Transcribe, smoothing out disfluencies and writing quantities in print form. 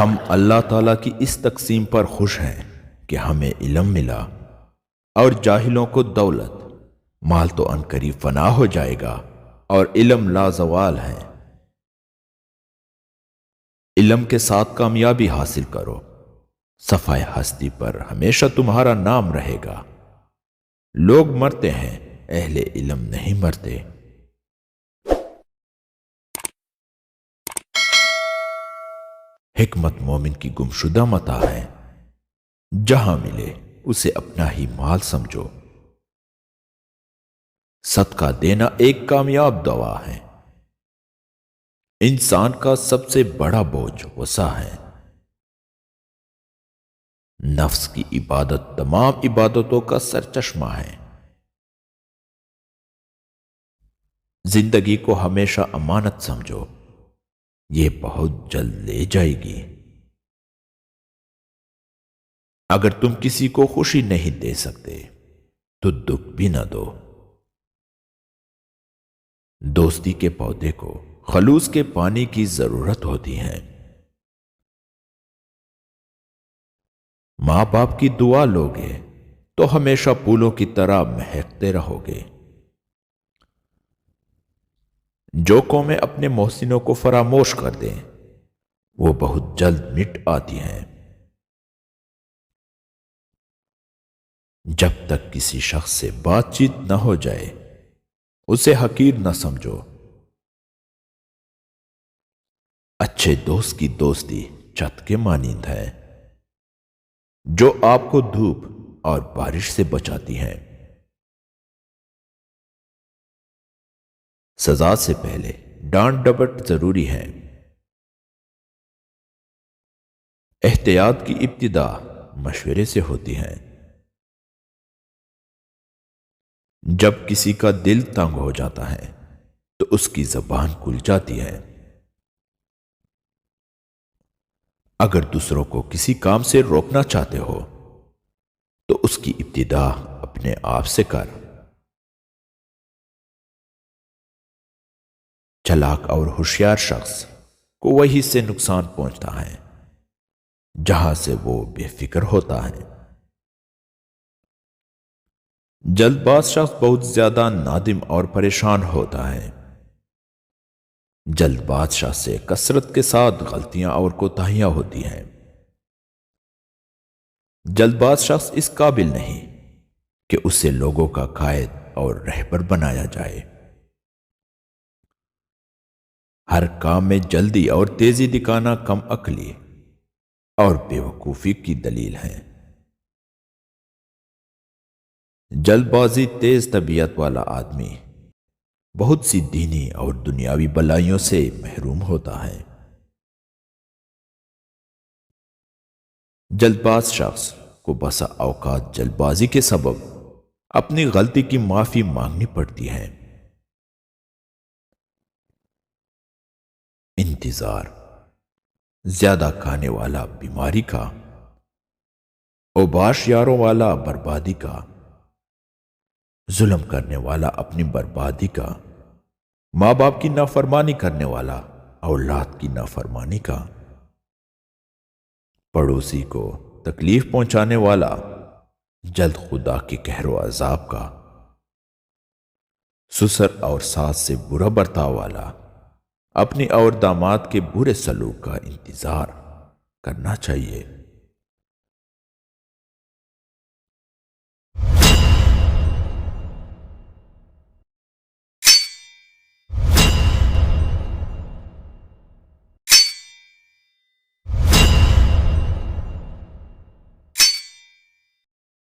ہم اللہ تعالیٰ کی اس تقسیم پر خوش ہیں کہ ہمیں علم ملا اور جاہلوں کو دولت۔ مال تو عنقریب فنا ہو جائے گا اور علم لازوال ہے۔ علم کے ساتھ کامیابی حاصل کرو، صفحہ ہستی پر ہمیشہ تمہارا نام رہے گا۔ لوگ مرتے ہیں، اہل علم نہیں مرتے۔ حکمت مومن کی گمشدہ متاع ہے، جہاں ملے اسے اپنا ہی مال سمجھو۔ صدقہ دینا ایک کامیاب دوا ہے۔ انسان کا سب سے بڑا بوجھ غصہ ہے۔ نفس کی عبادت تمام عبادتوں کا سرچشمہ ہے۔ زندگی کو ہمیشہ امانت سمجھو، یہ بہت جلد لے جائے گی۔ اگر تم کسی کو خوشی نہیں دے سکتے تو دکھ بھی نہ دو۔ دوستی کے پودے کو خلوص کے پانی کی ضرورت ہوتی ہے۔ ماں باپ کی دعا لوگے تو ہمیشہ پھولوں کی طرح مہکتے رہو گے۔ جو قومیں اپنے محسنوں کو فراموش کر دیں وہ بہت جلد مٹ آتی ہیں۔ جب تک کسی شخص سے بات چیت نہ ہو جائے اسے حقیر نہ سمجھو۔ اچھے دوست کی دوستی چھت کے مانند ہے جو آپ کو دھوپ اور بارش سے بچاتی ہے۔ سزا سے پہلے ڈانٹ ڈپٹ ضروری ہے۔ احتیاط کی ابتدا مشورے سے ہوتی ہے۔ جب کسی کا دل تنگ ہو جاتا ہے تو اس کی زبان کھل جاتی ہے۔ اگر دوسروں کو کسی کام سے روکنا چاہتے ہو تو اس کی ابتدا اپنے آپ سے کر۔ چلاک اور ہوشیار شخص کو وہی سے نقصان پہنچتا ہے جہاں سے وہ بے فکر ہوتا ہے۔ جلد باز شخص بہت زیادہ نادم اور پریشان ہوتا ہے۔ جلد بادشاہ سے کثرت کے ساتھ غلطیاں اور کوتاہیاں ہوتی ہیں۔ جلد باز شخص اس قابل نہیں کہ اسے لوگوں کا قائد اور رہبر بنایا جائے۔ ہر کام میں جلدی اور تیزی دکھانا کم عقلی اور بے وقوفی کی دلیل ہے۔ جلد بازی تیز طبیعت والا آدمی بہت سی دینی اور دنیاوی بلائیوں سے محروم ہوتا ہے۔ جلد باز شخص کو بسا اوقات جلد بازی کے سبب اپنی غلطی کی معافی مانگنی پڑتی ہے۔ انتظار زیادہ کھانے والا بیماری کا، اوباش یاروں والا بربادی کا، ظلم کرنے والا اپنی بربادی کا، ماں باپ کی نافرمانی کرنے والا اولاد کی نافرمانی کا، پڑوسی کو تکلیف پہنچانے والا جلد خدا کے قہر و عذاب کا، سسر اور ساس سے برا برتاؤ والا اپنی اور داماد کے برے سلوک کا انتظار کرنا چاہیے۔